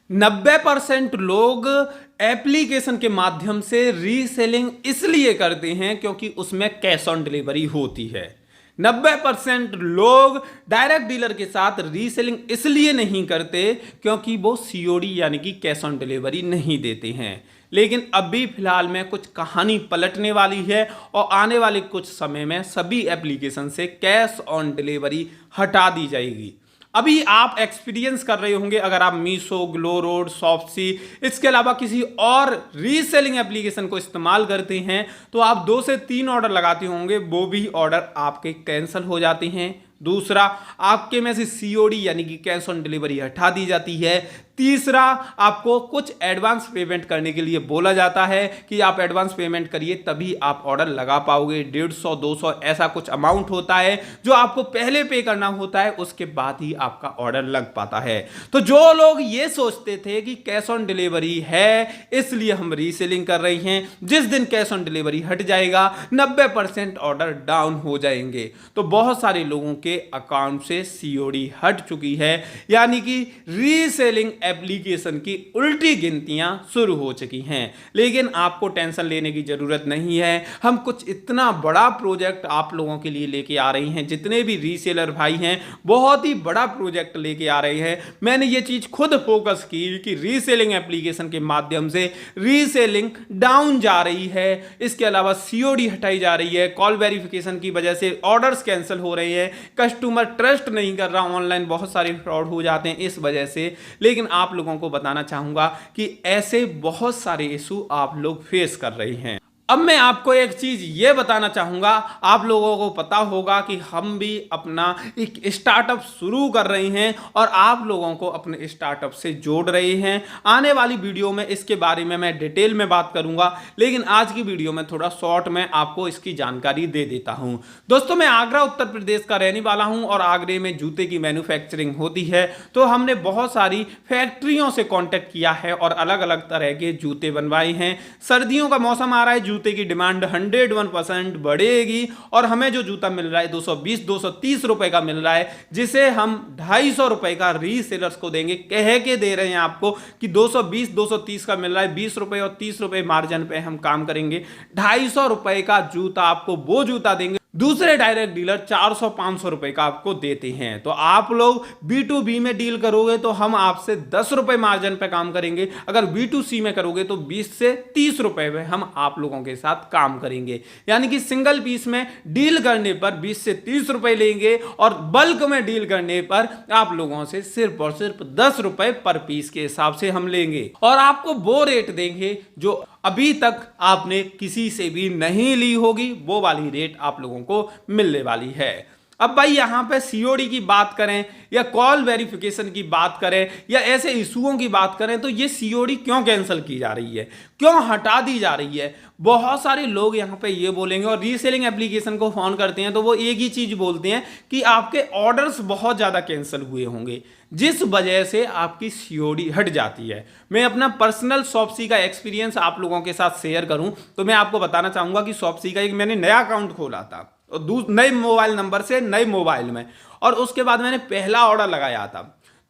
90% लोग एप्लीकेशन के माध्यम से रीसेलिंग इसलिए करते हैं क्योंकि उसमें कैश ऑन डिलीवरी होती है। 90% लोग डायरेक्ट डीलर के साथ रीसेलिंग इसलिए नहीं करते क्योंकि वो सीओडी यानी कि कैश ऑन डिलीवरी नहीं देते हैं। लेकिन अभी फिलहाल में कुछ कहानी पलटने वाली है और आने वाले कुछ समय में सभी एप्लीकेशन से कैश ऑन डिलीवरी हटा दी जाएगी। अभी आप एक्सपीरियंस कर रहे होंगे, अगर आप मीशो, ग्लो रोड, शॉप्सी, इसके अलावा किसी और रीसेलिंग एप्लीकेशन को इस्तेमाल करते हैं तो आप 2 से 3 ऑर्डर लगाते होंगे, वो भी ऑर्डर आपके कैंसिल हो जाते हैं। दूसरा, आपके में से सीओडी यानी कि कैश ऑन डिलीवरी हटा दी जाती है। तीसरा, आपको कुछ एडवांस पेमेंट करने के लिए बोला जाता है कि आप एडवांस पेमेंट करिए तभी आप ऑर्डर लगा पाओगे। 150, 200 ऐसा कुछ अमाउंट होता है जो आपको पहले पे करना होता है, उसके बाद ही आपका ऑर्डर लग पाता है। तो जो लोग ये सोचते थे कि कैश ऑन डिलीवरी है इसलिए हम रीसेलिंग कर रहे हैं, जिस दिन कैश ऑन डिलीवरी हट जाएगा 90% ऑर्डर डाउन हो जाएंगे। तो बहुत सारे लोगों के अकाउंट से सीओडी हट चुकी है, यानी कि रीसेलिंग एप्लीकेशन की उल्टी गिनतियां शुरू हो चुकी हैं। लेकिन आपको टेंशन लेने की जरूरत नहीं है, हम कुछ इतना बड़ा प्रोजेक्ट आप लोगों के लिए लेके आ रहे हैं। जितने भी रीसेलर भाई हैं बहुत ही बड़ा प्रोजेक्ट लेके आ रहे हैं। मैंने ये चीज खुद फोकस की कि रीसेलिंग एप्लीकेशन के माध्यम से रीसेलिंग डाउन जा रही है। इसके अलावा सीओडी हटाई जा रही है, कॉल वेरिफिकेशन की वजह से ऑर्डर्स कैंसिल हो रहे हैं, कस्टमर ट्रस्ट नहीं कर रहा, ऑनलाइन बहुत सारे फ्रॉड हो जाते हैं इस वजह से। लेकिन आप लोगों को बताना चाहूंगा कि ऐसे बहुत सारे इशू आप लोग फेस कर रहे हैं। अब मैं आपको एक चीज ये बताना चाहूंगा, आप लोगों को पता होगा कि हम भी अपना एक स्टार्टअप शुरू कर रहे हैं और आप लोगों को अपने स्टार्टअप से जोड़ रहे हैं। आने वाली वीडियो में इसके बारे में मैं डिटेल में बात करूंगा, लेकिन आज की वीडियो में थोड़ा शॉर्ट में आपको इसकी जानकारी दे देता हूं। दोस्तों, मैं आगरा उत्तर प्रदेश का रहने वाला हूं और आगरे में जूते की मैन्युफैक्चरिंग होती है। तो हमने बहुत सारी फैक्ट्रियों से कॉन्टेक्ट किया है और अलग अलग तरह के जूते बनवाए हैं। सर्दियों का मौसम आ रहा है, जूते की डिमांड 101% बढ़ेगी और हमें जो जूता मिल रहा है 220-230 रुपए का मिल रहा है, जिसे हम 250 रुपए का रीसेलर्स को देंगे। कह के दे रहे हैं आपको कि 220-230 का मिल रहा है, 20 रुपए और 30 रुपए मार्जिन पे हम काम करेंगे। 250 रुपए का जूता आपको वो जूता देंगे, दूसरे डायरेक्ट डीलर 400-500 रुपए का आपको देते हैं। तो आप लोग B2B में डील करोगे तो हम आपसे 10 रुपए मार्जिन पे काम करेंगे, अगर B2C में करोगे तो 20 से 30 रुपए पे हम आप लोगों के साथ काम करेंगे। यानी कि सिंगल पीस में डील करने पर 20 से 30 रुपए लेंगे और बल्क में डील करने पर आप लोगों से सिर्फ और सिर्फ 10 रुपए पर पीस के हिसाब से हम लेंगे और आपको वो रेट देंगे जो अभी तक आपने किसी से भी नहीं ली होगी। वो वाली रेट आप लोगों को मिलने वाली है। अब भाई यहां पे सीओडी की बात करें या कॉल वेरिफिकेशन की बात करें या ऐसे इशुओं की बात करें तो ये सीओडी क्यों कैंसिल की जा रही है, क्यों हटा दी जा रही है? बहुत सारे लोग यहां पे ये बोलेंगे और रीसेलिंग एप्लीकेशन को फोन करते हैं तो वो एक ही चीज बोलते हैं कि आपके ऑर्डर्स बहुत ज्यादा कैंसिल हुए होंगे, जिस वजह से आपकी सीओडी हट जाती है। मैं अपना पर्सनल शॉप्सी का एक्सपीरियंस आप लोगों के साथ शेयर करूं तो मैं आपको बताना चाहूंगा कि शॉप्सी का एक मैंने नया अकाउंट खोला था नए मोबाइल नंबर से नए मोबाइल में, और उसके बाद मैंने पहला ऑर्डर लगाया था।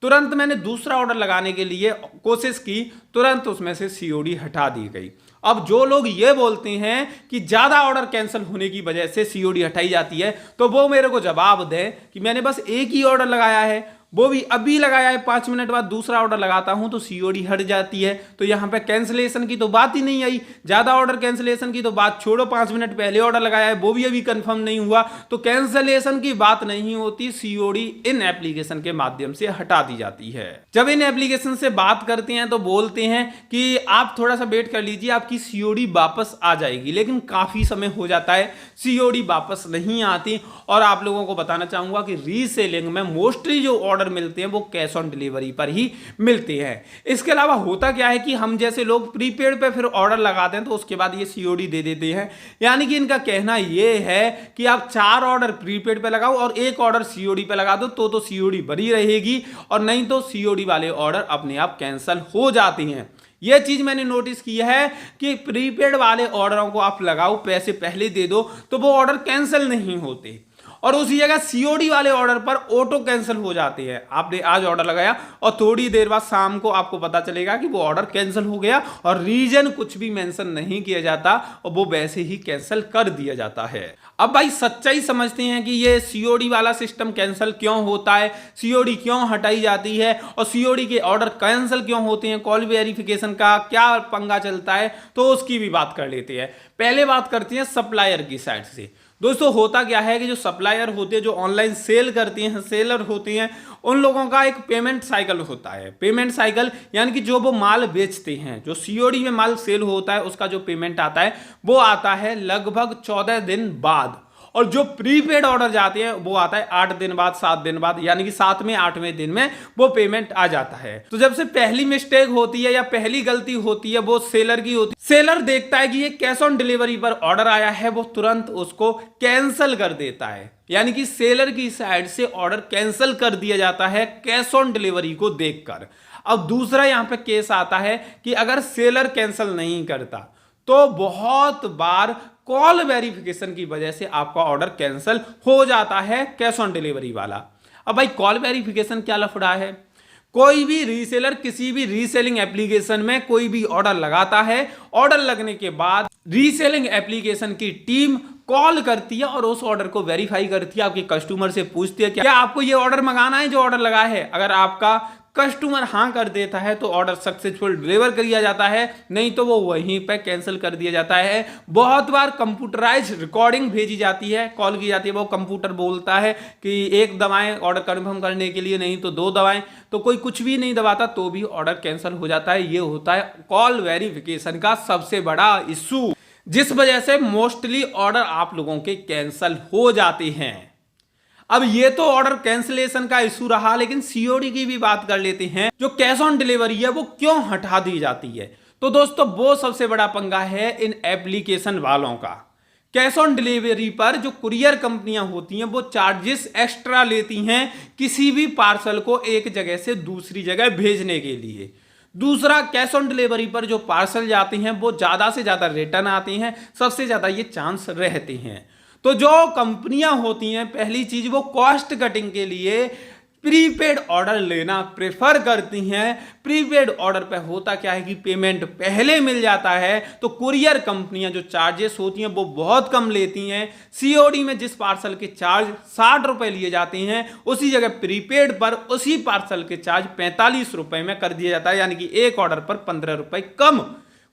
तुरंत मैंने दूसरा ऑर्डर लगाने के लिए कोशिश की, तुरंत उसमें से सीओडी हटा दी गई। अब जो लोग ये बोलते हैं कि ज्यादा ऑर्डर कैंसिल होने की वजह से सीओडी हटाई जाती है तो वो मेरे को जवाब दें कि मैंने बस एक ही ऑर्डर लगाया है, वो भी अभी लगाया है, 5 मिनट बाद दूसरा ऑर्डर लगाता हूं तो सीओडी हट जाती है। तो यहां पे कैंसिलेशन की तो बात ही नहीं आई, ज्यादा ऑर्डर कैंसिलेशन की तो बात छोड़ो, 5 मिनट पहले ऑर्डर लगाया है वो भी अभी कंफर्म नहीं हुआ, तो कैंसिलेशन की बात नहीं होती। सीओडी इन एप्लीकेशन के माध्यम से हटा दी जाती है। जब इन एप्लीकेशन से बात करते हैं तो बोलते हैं कि आप थोड़ा सा वेट कर लीजिए, आपकी सीओडी वापस आ जाएगी, लेकिन काफी समय हो जाता है, सीओडी वापस नहीं आती। और आप लोगों को बताना चाहूंगा कि रीसेलिंग में मोस्टली जो ऑर्डर मिलते हैं वो कैश ऑन डिलीवरी पर ही मिलते हैं। इसके अलावा होता क्या है कि हम जैसे लोग प्रीपेड पे फिर ऑर्डर लगाते हैं तो उसके बाद ये सीओडी दे देते हैं। यानी कि इनका कहना ये है कि आप 4 ऑर्डर प्रीपेड पे लगाओ और 1 ऑर्डर सीओडी पे लगा दो तो सीओडी बनी रहेगी, और नहीं तो सीओडी वाले ऑर्डर अपने आप कैंसिल हो जाते हैं। यह चीज मैंने नोटिस की है कि प्रीपेड वाले ऑर्डरों को आप लगाओ, पैसे पहले दे दो तो वो ऑर्डर कैंसिल नहीं होते। और उसी जगह सीओडी वाले ऑर्डर पर ऑटो कैंसिल हो जाते हैं। आपने आज ऑर्डर लगाया और थोड़ी देर बाद शाम को आपको पता चलेगा कि वो ऑर्डर कैंसिल हो गया और रीजन कुछ भी मेंशन नहीं किया जाता और वो वैसे ही कैंसिल कर दिया जाता है। अब भाई सच्चाई समझते हैं कि ये सीओडी वाला सिस्टम कैंसिल क्यों होता है, सीओडी क्यों हटाई जाती है और सीओडी के ऑर्डर कैंसिल क्यों होते हैं, कॉल वेरिफिकेशन का क्या पंगा चलता है, तो उसकी भी बात कर लेते हैं। पहले बात करते हैं सप्लायर की साइड से। दोस्तों होता क्या है कि जो सप्लायर होते हैं, जो ऑनलाइन सेल करते हैं, सेलर होते हैं, उन लोगों का एक पेमेंट साइकिल होता है। पेमेंट साइकिल यानी कि जो वो माल बेचते हैं, जो सीओडी में माल सेल होता है उसका जो पेमेंट आता है वो आता है लगभग 14 दिन बाद, और जो प्रीपेड ऑर्डर जाते हैं वो आता है 8 दिन बाद, 7 दिन बाद, यानी कि 7वें 8वें दिन में वो पेमेंट आ जाता है। तो जब से पहली मिस्टेक होती है या पहली गलती होती है वो सेलर की होती है। सेलर देखता है कि ये कैश ऑन डिलीवरी पर ऑर्डर आया है, वो तुरंत उसको कैंसिल कर देता है, यानी कि सेलर की साइड से ऑर्डर कैंसिल कर दिया जाता है कैश ऑन डिलीवरी को देखकर। अब दूसरा यहां पे केस आता है कि अगर सेलर कैंसिल नहीं करता तो बहुत बार कॉल वेरिफिकेशन की वजह से आपका ऑर्डर कैंसिल हो जाता है कैश ऑन डिलीवरी वाला। अब भाई कॉल वेरिफिकेशन क्या लफड़ा है? कोई भी रीसेलर किसी भी रीसेलिंग एप्लीकेशन में कोई भी ऑर्डर लगाता है, ऑर्डर लगने के बाद रीसेलिंग एप्लीकेशन की टीम कॉल करती है और उस ऑर्डर को वेरीफाई करती है, आपके कस्टमर से पूछती है क्या आपको ये ऑर्डर मंगाना है जो ऑर्डर लगा है। अगर आपका कस्टमर हां कर देता है तो ऑर्डर सक्सेसफुल डिलीवर कर दिया जाता है, नहीं तो वो वहीं पे कैंसिल कर दिया जाता है। बहुत बार कंप्यूटराइज रिकॉर्डिंग भेजी जाती है, कॉल की जाती है, वो कंप्यूटर बोलता है कि 1 दबाएं ऑर्डर कंफर्म करने के लिए, नहीं तो 2 दबाएं, तो कोई कुछ भी नहीं दबाता तो भी ऑर्डर कैंसिल हो जाता है। ये होता है कॉल वेरिफिकेशन का सबसे बड़ा इशू, जिस वजह से मोस्टली ऑर्डर आप लोगों के कैंसिल हो जाते हैं। अब ये तो ऑर्डर कैंसिलेशन का इशू रहा, लेकिन सीओडी की भी बात कर लेते हैं। जो कैश ऑन डिलीवरी है वो क्यों हटा दी जाती है? तो दोस्तों वो सबसे बड़ा पंगा है इन एप्लीकेशन वालों का। कैश ऑन डिलीवरी पर जो कुरियर कंपनियां होती हैं वो चार्जेस एक्स्ट्रा लेती हैं किसी भी पार्सल को एक जगह से दूसरी जगह भेजने के लिए। दूसरा, कैश ऑन डिलीवरी पर जो पार्सल जाते हैं वो ज्यादा से ज्यादा रिटर्न आते हैं, सबसे ज्यादा ये चांस रहते हैं। तो जो कंपनियां होती हैं, पहली चीज वो कॉस्ट कटिंग के लिए प्रीपेड ऑर्डर लेना प्रेफर करती हैं। प्रीपेड ऑर्डर पे होता क्या है कि पेमेंट पहले मिल जाता है, तो कुरियर कंपनियां जो चार्जेस होती हैं वो बहुत कम लेती हैं। सीओडी में जिस पार्सल के चार्ज 60 रुपए लिए जाते हैं, उसी जगह प्रीपेड पर उसी पार्सल के चार्ज 45 रुपए में कर दिया जाता है, यानी कि एक ऑर्डर पर 15 रुपए कम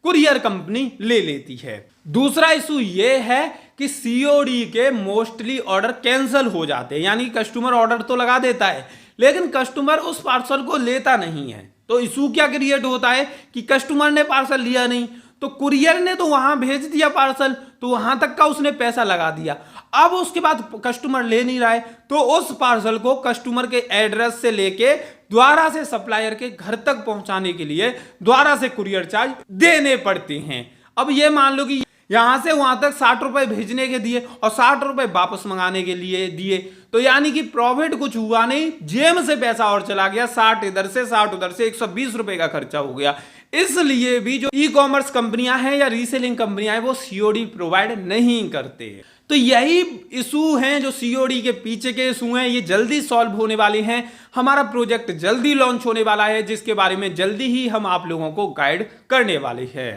कुरियर कंपनी ले लेती है। दूसरा इशू ये है कि सीओडी के मोस्टली ऑर्डर कैंसिल हो जाते हैं, यानी कस्टमर ऑर्डर तो लगा देता है लेकिन कस्टमर उस पार्सल को लेता नहीं है। तो इशू क्या क्रिएट होता है कि कस्टमर ने पार्सल लिया नहीं, तो कुरियर ने तो वहां भेज दिया पार्सल, तो वहां तक का उसने पैसा लगा दिया। अब उसके बाद कस्टमर ले नहीं रहा है, तो उस पार्सल को कस्टमर के एड्रेस से लेके द्वारा से सप्लायर के घर तक पहुंचाने के लिए द्वारा से कुरियर चार्ज देने पड़ते हैं। अब ये मान लो कि यहां से वहां तक 60 रुपए भेजने के दिए और 60 रुपए वापस मंगाने के लिए दिए, तो यानी कि प्रॉफिट कुछ हुआ नहीं, जेब से पैसा और चला गया, 60 इधर से 60 उधर से, 120 रुपए का खर्चा हो गया। इसलिए भी जो ई कॉमर्स कंपनियां हैं या रीसेलिंग कंपनियां हैं वो सीओडी प्रोवाइड नहीं करते। तो यही इशू हैं जो सीओडी के पीछे के इशू हैं, ये जल्दी सॉल्व होने वाले हैं। हमारा प्रोजेक्ट जल्दी लॉन्च होने वाला है, जिसके बारे में जल्दी ही हम आप लोगों को गाइड करने वाले हैं।